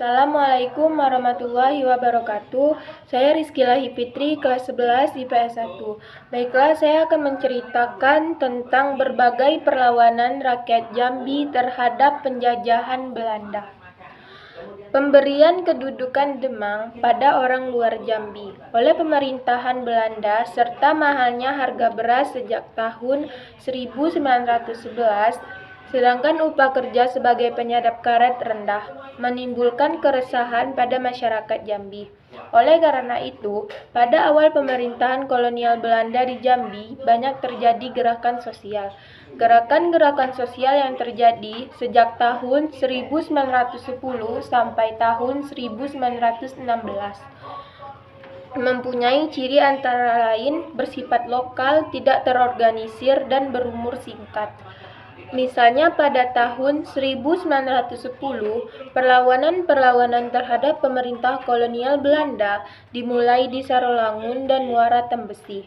Assalamualaikum warahmatullahi wabarakatuh. Saya Rizky Fitri, kelas 11 IPS 1. Baiklah, saya akan menceritakan tentang berbagai perlawanan rakyat Jambi terhadap penjajahan Belanda. Pemberian kedudukan Demang pada orang luar Jambi oleh pemerintahan Belanda serta mahalnya harga beras sejak tahun 1911, sedangkan upah kerja sebagai penyadap karet rendah, menimbulkan keresahan pada masyarakat Jambi. Oleh karena itu, pada awal pemerintahan kolonial Belanda di Jambi, banyak terjadi gerakan sosial. Gerakan-gerakan sosial yang terjadi sejak tahun 1910 sampai tahun 1916 mempunyai ciri antara lain bersifat lokal, tidak terorganisir, dan berumur singkat. Misalnya pada tahun 1910, perlawanan-perlawanan terhadap pemerintah kolonial Belanda dimulai di Sarolangun dan Muara Tembesi.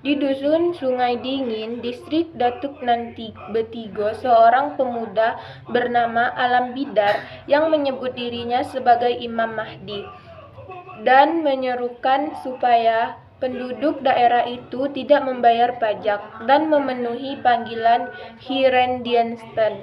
Di Dusun Sungai Dingin, distrik Datuk Nanti Betigo, seorang pemuda bernama Alam Bidar yang menyebut dirinya sebagai Imam Mahdi dan menyerukan supaya penduduk daerah itu tidak membayar pajak dan memenuhi panggilan Heerendiensten.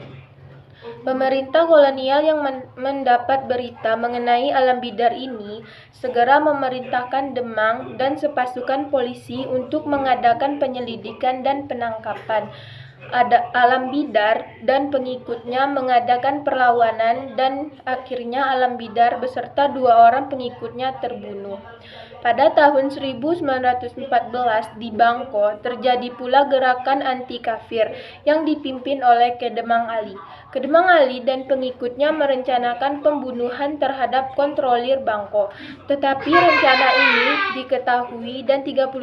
Pemerintah kolonial yang mendapat berita mengenai Alam Bidar ini segera memerintahkan Demang dan sepasukan polisi untuk mengadakan penyelidikan dan penangkapan. Alam Bidar dan pengikutnya mengadakan perlawanan dan akhirnya Alam Bidar beserta 2 orang pengikutnya terbunuh. Pada tahun 1914 di Bangko terjadi pula gerakan anti kafir yang dipimpin oleh Kedemang Ali. Kedemang Ali dan pengikutnya merencanakan pembunuhan terhadap kontrolir Bangko. Tetapi rencana ini diketahui dan 39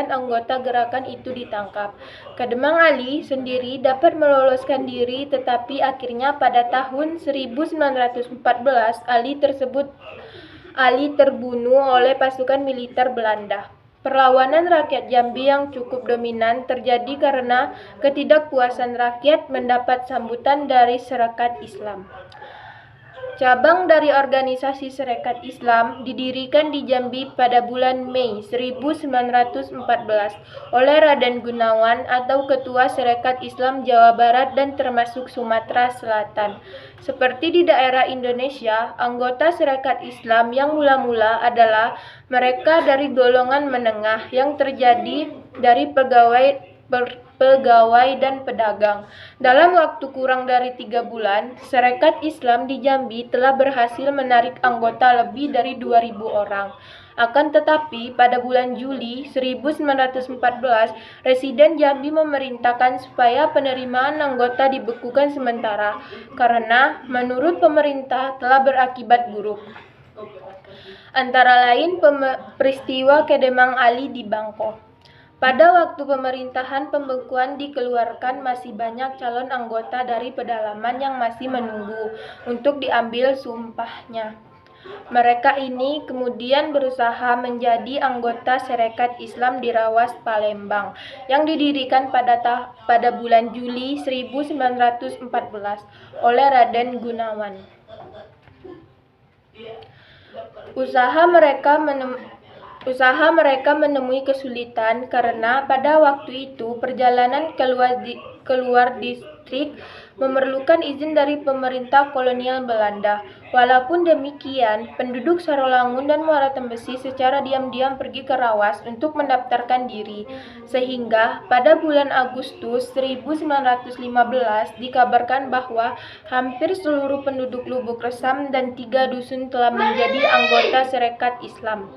anggota gerakan itu ditangkap. Kedemang Ali sendiri dapat meloloskan diri, tetapi akhirnya pada tahun 1914 Ali terbunuh oleh pasukan militer Belanda. Perlawanan rakyat Jambi yang cukup dominan terjadi karena ketidakpuasan rakyat mendapat sambutan dari Serikat Islam. Cabang dari organisasi Serikat Islam didirikan di Jambi pada bulan Mei 1914 oleh Raden Gunawan atau Ketua Serikat Islam Jawa Barat dan termasuk Sumatera Selatan. Seperti di daerah Indonesia, anggota Serikat Islam yang mula-mula adalah mereka dari golongan menengah yang terjadi dari pegawai dan pedagang. Dalam waktu kurang dari 3 bulan, Serikat Islam di Jambi telah berhasil menarik anggota lebih dari 2.000 orang. Akan tetapi, pada bulan Juli 1914, Residen Jambi memerintahkan supaya penerimaan anggota dibekukan sementara karena menurut pemerintah telah berakibat buruk. Antara lain peristiwa Kedemang Ali di Bangko. Pada waktu pemerintahan pembekuan dikeluarkan, masih banyak calon anggota dari pedalaman yang masih menunggu untuk diambil sumpahnya. Mereka ini kemudian berusaha menjadi anggota Serikat Islam di Rawas, Palembang, yang didirikan pada bulan Juli 1914 oleh Raden Gunawan. Usaha mereka menemui kesulitan karena pada waktu itu perjalanan keluar distrik memerlukan izin dari pemerintah kolonial Belanda. Walaupun demikian, penduduk Sarolangun dan Muara Tembesi secara diam-diam pergi ke Rawas untuk mendaftarkan diri. Sehingga pada bulan Agustus 1915 dikabarkan bahwa hampir seluruh penduduk Lubuk Resam dan 3 dusun telah menjadi anggota Serikat Islam.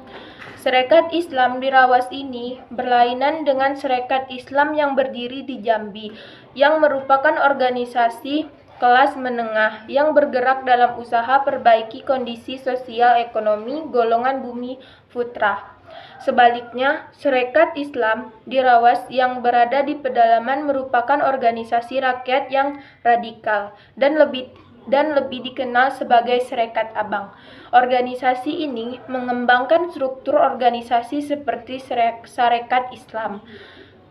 Serikat Islam di Rawas ini berlainan dengan Serikat Islam yang berdiri di Jambi, yang merupakan organisasi kelas menengah yang bergerak dalam usaha perbaiki kondisi sosial ekonomi golongan bumi putra. Sebaliknya, Serikat Islam di Rawas yang berada di pedalaman merupakan organisasi rakyat yang radikal dan lebih dikenal sebagai Serikat Abang. Organisasi ini mengembangkan struktur organisasi seperti Sarekat Islam.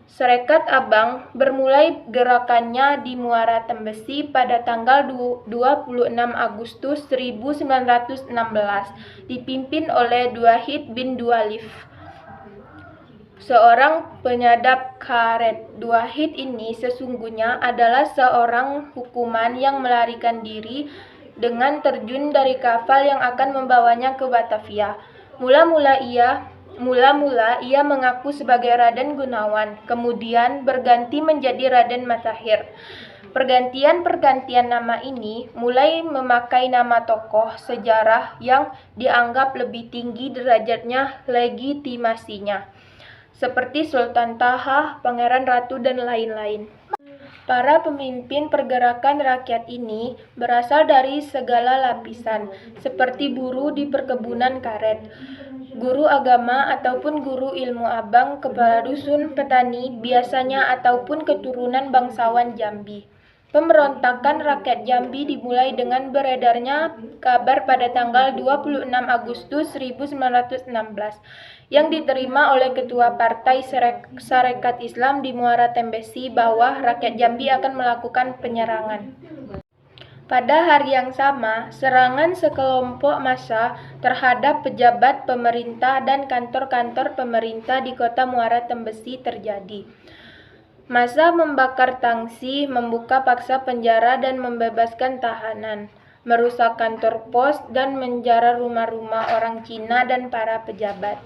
Serekat Abang bermulai gerakannya di Muara Tembesi pada tanggal 26 Agustus 1916, dipimpin oleh Duahid bin Dualif, seorang penyadap karet. Duahid ini sesungguhnya adalah seorang hukuman yang melarikan diri dengan terjun dari kapal yang akan membawanya ke Batavia. Mula-mula ia mengaku sebagai Raden Gunawan, kemudian berganti menjadi Raden Matahir. Pergantian nama ini mulai memakai nama tokoh sejarah yang dianggap lebih tinggi derajatnya legitimasinya, seperti Sultan Taha, Pangeran Ratu, dan lain-lain. Para pemimpin pergerakan rakyat ini berasal dari segala lapisan, seperti buruh di perkebunan karet, guru agama ataupun guru ilmu abang, kepala dusun, petani, biasanya ataupun keturunan bangsawan Jambi. Pemberontakan rakyat Jambi dimulai dengan beredarnya kabar pada tanggal 26 Agustus 1916 yang diterima oleh Ketua Partai Sarekat Islam di Muara Tembesi bahwa rakyat Jambi akan melakukan penyerangan. Pada hari yang sama, serangan sekelompok massa terhadap pejabat pemerintah dan kantor-kantor pemerintah di kota Muara Tembesi terjadi. Massa membakar tangsi, membuka paksa penjara dan membebaskan tahanan, merusak kantor pos dan menjara rumah-rumah orang Cina dan para pejabat.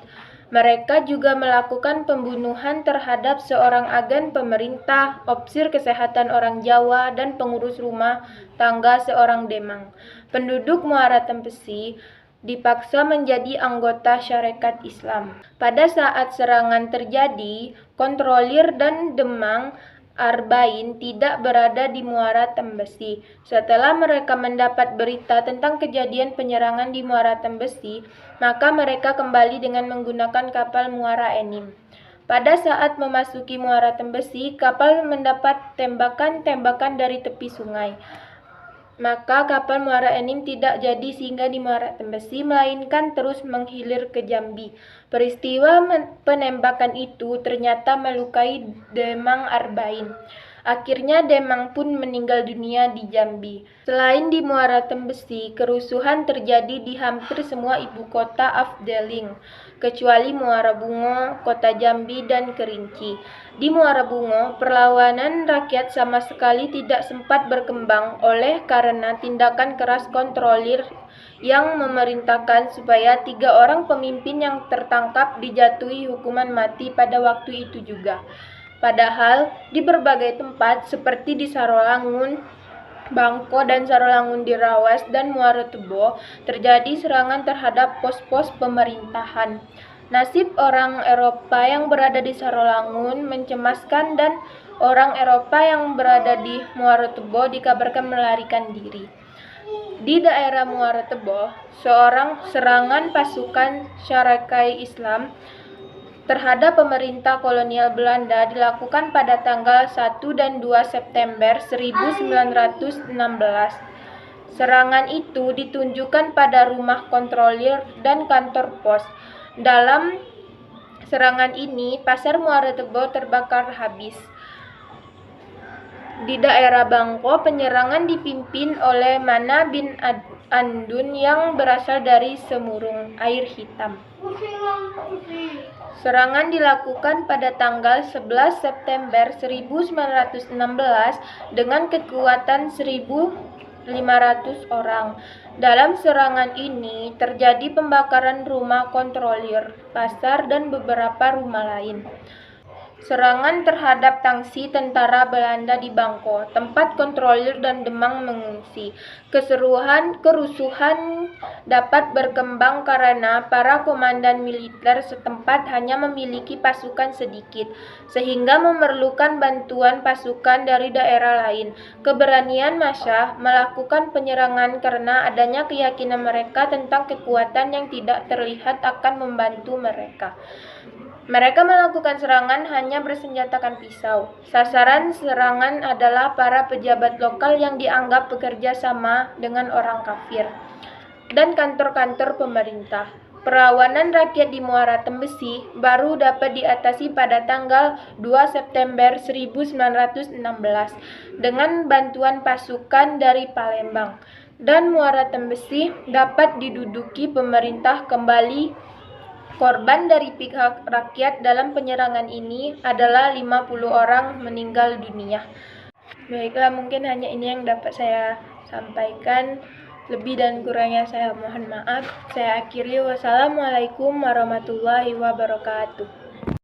Mereka juga melakukan pembunuhan terhadap seorang agen pemerintah, opsir kesehatan orang Jawa, dan pengurus rumah tangga seorang Demang. Penduduk Muara Tembesi dipaksa menjadi anggota Syarikat Islam. Pada saat serangan terjadi, kontrolir dan Demang Arbain tidak berada di Muara Tembesi. Setelah mereka mendapat berita tentang kejadian penyerangan di Muara Tembesi, maka mereka kembali dengan menggunakan kapal Muara Enim. Pada saat memasuki Muara Tembesi, kapal mendapat tembakan-tembakan dari tepi sungai. Maka kapal Muara Enim tidak jadi singgah di Muara Tembesi, melainkan terus menghilir ke Jambi. Peristiwa penembakan itu ternyata melukai Demang Arbain. Akhirnya Demang pun meninggal dunia di Jambi. Selain di Muara Tembesi, kerusuhan terjadi di hampir semua ibu kota Afdeling, kecuali Muara Bungo, Kota Jambi, dan Kerinci. Di Muara Bungo, perlawanan rakyat sama sekali tidak sempat berkembang oleh karena tindakan keras kontrolir yang memerintahkan supaya 3 orang pemimpin yang tertangkap dijatuhi hukuman mati pada waktu itu juga. Padahal di berbagai tempat seperti di Sarolangun, Bangko, dan Sarolangun di Rawas dan Muara Tebo terjadi serangan terhadap pos-pos pemerintahan. Nasib orang Eropa yang berada di Sarolangun mencemaskan dan orang Eropa yang berada di Muara Tebo dikabarkan melarikan diri. Di daerah Muara Tebo, serangan pasukan Syarikat Islam terhadap pemerintah kolonial Belanda dilakukan pada tanggal 1 dan 2 September 1916. Serangan itu ditunjukkan pada rumah kontrolir dan kantor pos. Dalam serangan ini, pasar Muara Tebo terbakar habis. Di daerah Bangko, penyerangan dipimpin oleh Mana bin Andun yang berasal dari Semurung, Air Hitam. Serangan dilakukan pada tanggal 11 September 1916 dengan kekuatan 1.500 orang. Dalam serangan ini terjadi pembakaran rumah kontrolir, pasar, dan beberapa rumah lain. Serangan terhadap tangsi tentara Belanda di Bangko, tempat kontrolir dan Demang mengungsi. Kerusuhan dapat berkembang karena para komandan militer setempat hanya memiliki pasukan sedikit, sehingga memerlukan bantuan pasukan dari daerah lain. Keberanian massa melakukan penyerangan karena adanya keyakinan mereka tentang kekuatan yang tidak terlihat akan membantu mereka. Mereka melakukan serangan hanya bersenjatakan pisau. Sasaran serangan adalah para pejabat lokal yang dianggap bekerja sama dengan orang kafir dan kantor-kantor pemerintah. Perlawanan rakyat di Muara Tembesi baru dapat diatasi pada tanggal 2 September 1916 dengan bantuan pasukan dari Palembang, dan Muara Tembesi dapat diduduki pemerintah kembali. Korban dari pihak rakyat dalam penyerangan ini adalah 50 orang meninggal dunia. Baiklah, mungkin hanya ini yang dapat saya sampaikan. Lebih dan kurangnya saya mohon maaf. Saya akhiri. Wassalamualaikum warahmatullahi wabarakatuh.